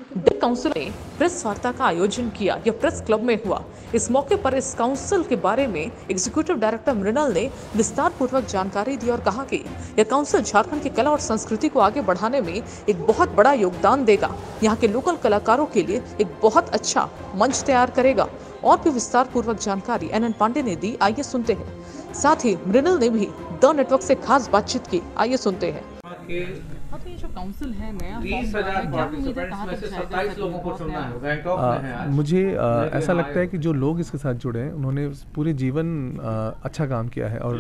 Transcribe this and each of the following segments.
Del council ने press वार्ता का आयोजन किया। यह प्रेस क्लब में हुआ। इस मौके पर इस काउंसिल के बारे में एग्जीक्यूटिव डायरेक्टर मृणाल ने विस्तार पूर्वक जानकारी दी और कहा कि यह काउंसिल झारखंड की कला और संस्कृति को आगे बढ़ाने में एक बहुत बड़ा योगदान देगा। यहाँ के लोकल कलाकारों के लिए एक बहुत अच्छा मंच तैयार करेगा। और भी विस्तार पूर्वक जानकारी NN पांडे ने दी, आइए सुनते हैं। साथ ही मृणाल ने भी द नेटवर्क से खास बातचीत की, आइए सुनते हैं। ये जो काउंसिल है नया 20,000 पार्टिसिपेंट्स में से 27 लोगों को चुनना है। बैंकॉक में है आज। मुझे ऐसा लगता है कि जो लोग इसके साथ जुड़े हैं उन्होंने पूरे जीवन अच्छा काम किया है और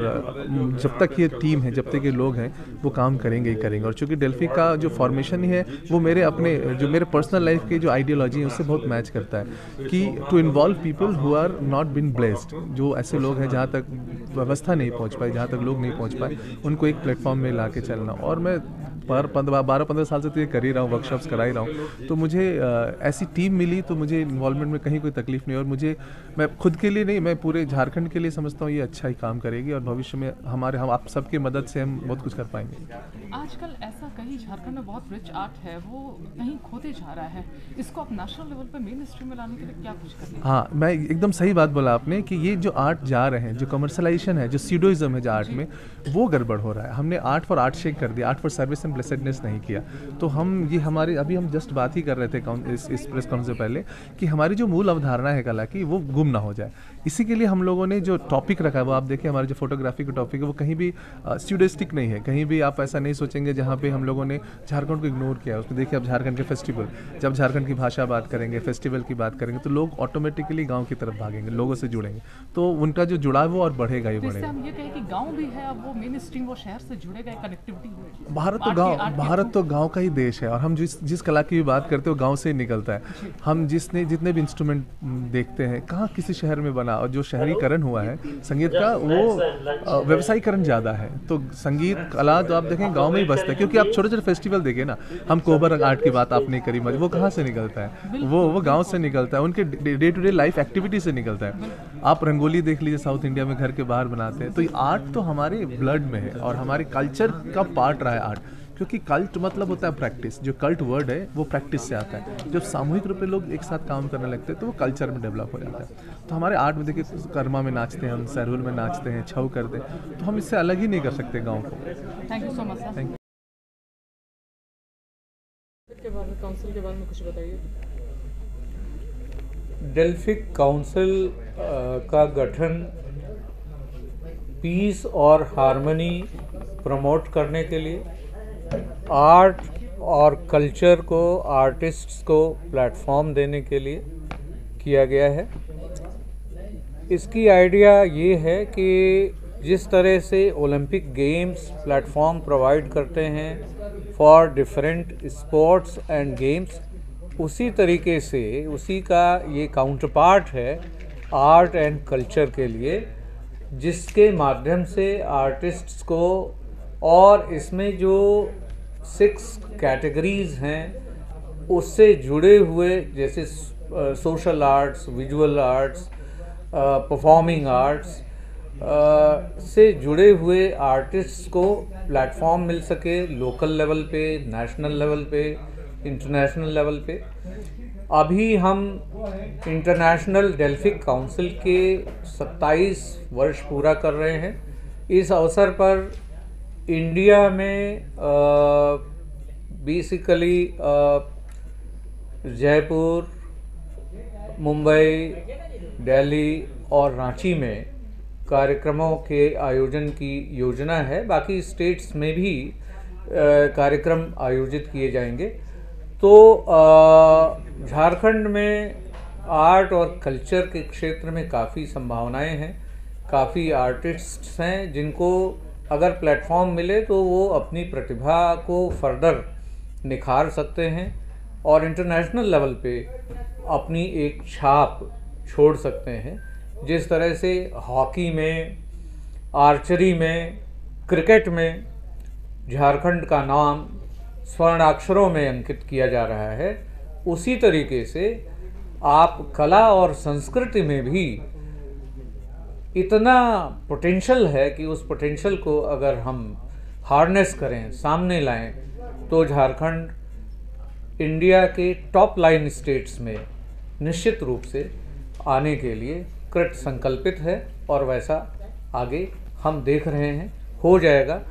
जब तक ये टीम है, जब तक ये लोग हैं, वो काम करेंगे ही करेंगे। और चूंकि डेल्फी का जो फॉर्मेशन ही है वो मेरे अपने जो मेरे पर्सनल लाइफ की जो आइडियोलॉजी है उससे बहुत मैच करता है कि to involve people who are not been blessed, जो ऐसे लोग हैं जहाँ तक व्यवस्था नहीं पहुँच पाई, जहाँ तक लोग नहीं पहुँच पाए, उनको एक प्लेटफॉर्म में ला के चलना। और मैं 12-15 साल से तो ये कर ही रहा हूँ, वर्कशॉप्स करा ही रहा हूँ, तो मुझे ऐसी टीम मिली तो मुझे इन्वॉल्वमेंट में कहीं कोई तकलीफ नहीं। और मुझे, मैं खुद के लिए नहीं, मैं पूरे झारखंड के लिए समझता हूँ ये अच्छा ही काम करेगी और भविष्य में हम आप सबकी मदद से हम बहुत कुछ कर पाएंगे। आजकल ऐसा कहीं झारखंड में बहुत रिच आर्ट है वो कहीं खोते जा रहा है, इसको आप नेशनल लेवल पे मेन स्ट्रीम में लाने के लिए क्या कुछ करना है? हाँ, मैं एकदम सही बात बोला आपने कि ये जो आर्ट जा रहे हैं, जो कमर्शलाइजेशन है, जो सीडोइज्म है जो आर्ट में, वो गड़बड़ हो रहा है। हमने आर्ट फॉर आर्ट शेक कर दिया, art for service and blessedness नहीं किया। तो हम ये हमारे अभी हम जस्ट बात ही कर रहे थे इस प्रेस कॉन्फ्रेंस से पहले कि हमारी जो मूल अवधारणा है कला की वो गुम ना हो जाए। इसी के लिए हम लोगों ने जो टॉपिक रखा है वो आप देखिए, हमारे जो फोटोग्राफी का टॉपिक है वो कहीं भी स्टूडिस्टिक नहीं है, कहीं भी आप ऐसा नहीं सोचेंगे जहाँ पे हम लोगों ने झारखंड को इग्नोर किया। उसमें देखिए आप झारखंड के फेस्टिवल, जब झारखंड की भाषा बात करेंगे, फेस्टिवल की बात करेंगे, तो लोग ऑटोमेटिकली गाँव की तरफ भागेंगे, लोगों से जुड़ेंगे, तो उनका जो जुड़ाव है वो और बढ़ेगा ही तो इससे बढ़ेगा। हम ये कहें कि गांव भी है अब वो मेन स्ट्रीम, वो शहर से जुड़ेगा, कनेक्टिविटी होगी। भारत तो गांव का ही देश है और हम जिस कला की भी बात करते हैं वो गांव से ही निकलता है। हम जितने भी इंस्ट्रूमेंट देखते हैं कहाँ किसी शहर में बना, और जो शहरीकरण हुआ है संगीत का वो व्यवसायीकरण ज़्यादा है। तो संगीत कला तो आप देखें गांव में ही बसता है, क्योंकि आप छोटे छोटे फेस्टिवल देखिए ना, हम कोबर आर्ट की बात आपने करी, वो कहाँ से निकलता है? वो गाँव से निकलता है, उनके day to day life activity से निकलता है। आप रंगोली देख लीजिए, साउथ इंडिया में घर के बाहर बनाते हैं। तो आर्ट तो हमारे ब्लड में है और हमारे कल्चर का पार्ट रहा है आर्ट, क्योंकि कल्ट मतलब होता है प्रैक्टिस। जो कल्ट वर्ड है वो प्रैक्टिस से आता है। जब सामूहिक रूप में लोग एक साथ काम करने लगते हैं तो वो कल्चर में डेवलप हो जाता है। तो हमारे आर्ट में देखिए, कर्मा में नाचते हैं हम, सैरुल में नाचते हैं, छऊ करते हैं, तो हम इससे अलग ही नहीं कर सकते गाँव को। Thank you so much sir. Thank you. के बारे में, काउंसिल के बारे में कुछ बताइए। डेल्फिक काउंसिल का गठन पीस और हार्मनी प्रमोट करने के लिए, आर्ट और कल्चर को, आर्टिस्ट्स को प्लेटफॉर्म देने के लिए किया गया है। इसकी आइडिया ये है कि जिस तरह से ओलंपिक गेम्स प्लेटफॉर्म प्रोवाइड करते हैं for different sports and games, उसी तरीके से उसी का ये काउंटर पार्ट है आर्ट एंड कल्चर के लिए, जिसके माध्यम से आर्टिस्ट्स को, और इसमें जो 6 कैटेगरीज हैं उससे जुड़े हुए, जैसे social arts, visual arts, performing arts से जुड़े हुए आर्टिस्ट्स को प्लेटफॉर्म मिल सके, लोकल लेवल पे, नेशनल लेवल पे, इंटरनेशनल लेवल पे। अभी हम इंटरनेशनल डेल्फिक काउंसिल के 27 वर्ष पूरा कर रहे हैं। इस अवसर पर इंडिया में बेसिकली जयपुर, मुंबई, दिल्ली और रांची में कार्यक्रमों के आयोजन की योजना है। बाकी स्टेट्स में भी कार्यक्रम आयोजित किए जाएंगे। तो झारखंड में आर्ट और कल्चर के क्षेत्र में काफ़ी संभावनाएं हैं, काफ़ी आर्टिस्ट्स हैं जिनको अगर प्लेटफॉर्म मिले तो वो अपनी प्रतिभा को फर्दर निखार सकते हैं और इंटरनेशनल लेवल पे अपनी एक छाप छोड़ सकते हैं। जिस तरह से हॉकी में, आर्चरी में, क्रिकेट में झारखंड का नाम स्वर्णाक्षरों में अंकित किया जा रहा है, उसी तरीके से आप कला और संस्कृति में भी इतना पोटेंशियल है कि उस पोटेंशियल को अगर हम हार्नेस करें, सामने लाएं, तो झारखंड इंडिया के टॉप लाइन स्टेट्स में निश्चित रूप से आने के लिए कृत संकल्पित है और वैसा आगे हम देख रहे हैं हो जाएगा।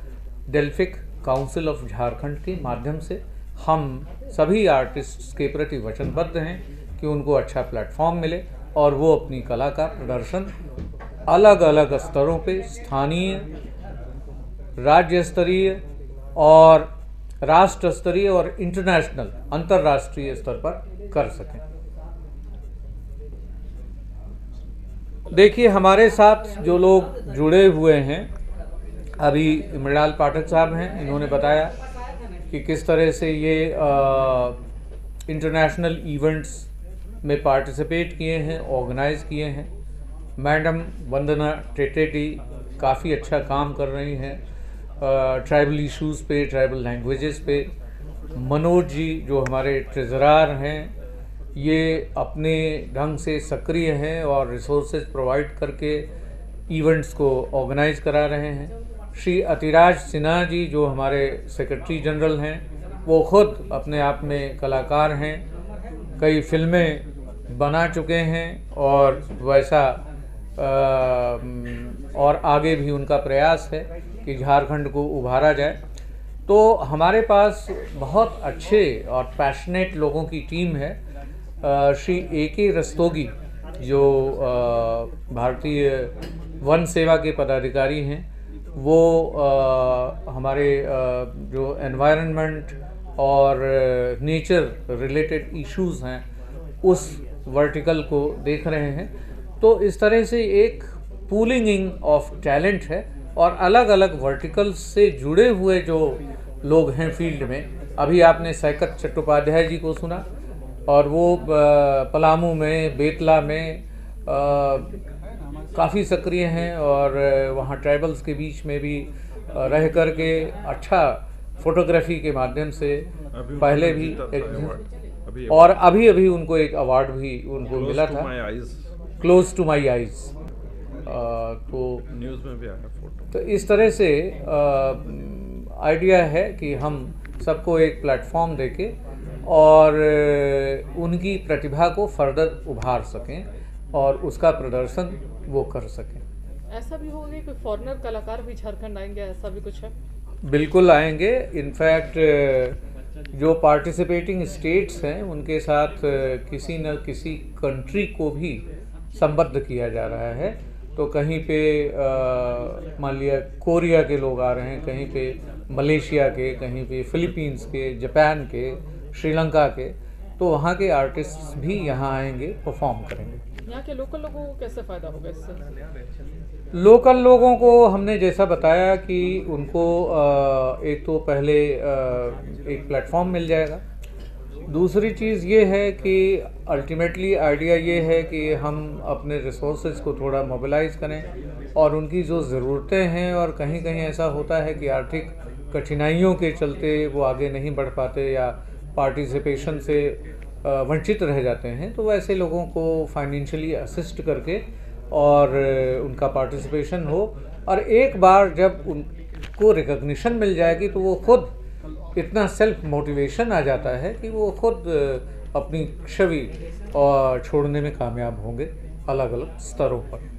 डेल्फिक काउंसिल ऑफ झारखंड के माध्यम से हम सभी आर्टिस्ट्स के प्रति वचनबद्ध हैं कि उनको अच्छा प्लेटफॉर्म मिले और वो अपनी कला का प्रदर्शन अलग अलग स्तरों पे स्थानीय, राज्य स्तरीय और राष्ट्र स्तरीय और इंटरनेशनल अंतर्राष्ट्रीय स्तर पर कर सकें। देखिए, हमारे साथ जो लोग जुड़े हुए हैं, अभी मृणाल पाठक साहब हैं, इन्होंने बताया कि किस तरह से ये इंटरनेशनल इवेंट्स में पार्टिसिपेट किए हैं, ऑर्गेनाइज किए हैं। मैडम वंदना टेटेटी काफ़ी अच्छा काम कर रही हैं ट्राइबल इश्यूज़ पे, ट्राइबल लैंग्वेजेस पे। मनोज जी जो हमारे ट्रेजरार हैं, ये अपने ढंग से सक्रिय हैं और रिसोर्सेज प्रोवाइड करके इवेंट्स को ऑर्गेनाइज करा रहे हैं। श्री अतिराज सिन्हा जी जो हमारे सेक्रेटरी जनरल हैं, वो खुद अपने आप में कलाकार हैं, कई फिल्में बना चुके हैं और वैसा और आगे भी उनका प्रयास है कि झारखंड को उभारा जाए। तो हमारे पास बहुत अच्छे और पैशनेट लोगों की टीम है। श्री A.K. रस्तोगी जो भारतीय वन सेवा के पदाधिकारी हैं, वो हमारे जो एनवायरनमेंट और नेचर रिलेटेड इश्यूज़ हैं उस वर्टिकल को देख रहे हैं। तो इस तरह से एक पूलिंग ऑफ टैलेंट है और अलग अलग वर्टिकल्स से जुड़े हुए जो लोग हैं फील्ड में। अभी आपने सैकत चट्टोपाध्याय जी को सुना और वो पलामू में, बेतला में काफ़ी सक्रिय हैं और वहाँ ट्राइबल्स के बीच में भी रह करके अच्छा फोटोग्राफी के माध्यम से पहले भी एक और अभी उनको एक अवार्ड भी उनको मिला था, क्लोज टू माई आइज़। तो न्यूज़ में भी आया फोटो। तो इस तरह से आइडिया है कि हम सबको एक प्लेटफॉर्म देके और उनकी प्रतिभा को फर्दर उभार सकें और उसका प्रदर्शन वो कर सकें। ऐसा भी होगा कि फॉरेनर कलाकार भी झारखंड आएंगे, ऐसा भी कुछ है? बिल्कुल आएंगे। इनफैक्ट जो पार्टिसिपेटिंग स्टेट्स हैं उनके साथ किसी न किसी कंट्री को भी संबद्ध किया जा रहा है। तो कहीं पे मान लिया कोरिया के लोग आ रहे हैं, कहीं पे मलेशिया के, कहीं पे फिलीपींस के, जापान के, श्रीलंका के। तो वहाँ के आर्टिस्ट्स भी यहाँ आएंगे, परफॉर्म करेंगे। यहाँ के लोकल लोगों को कैसे फ़ायदा होगा इससे? लोकल लोगों को हमने जैसा बताया कि उनको एक तो पहले एक प्लेटफॉर्म मिल जाएगा। दूसरी चीज़ ये है कि अल्टीमेटली आइडिया ये है कि हम अपने रिसोर्सेज को थोड़ा मोबिलाइज करें और उनकी जो ज़रूरतें हैं, और कहीं कहीं ऐसा होता है कि आर्थिक कठिनाइयों के चलते वो आगे नहीं बढ़ पाते या पार्टिसिपेशन से वंचित रह जाते हैं, तो वैसे लोगों को फाइनेंशियली असिस्ट करके और उनका पार्टिसिपेशन हो। और एक बार जब उनको रिकग्निशन मिल जाएगी तो वो खुद इतना सेल्फ मोटिवेशन आ जाता है कि वो खुद अपनी छवि और छोड़ने में कामयाब होंगे अलग अलग स्तरों पर।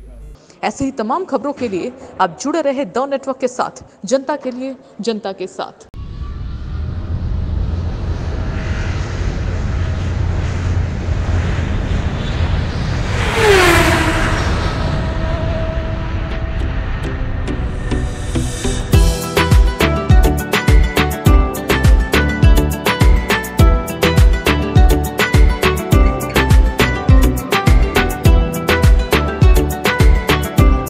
ऐसे ही तमाम खबरों के लिए आप जुड़े रहे द नेटवर्क के साथ, जनता के लिए, जनता के साथ।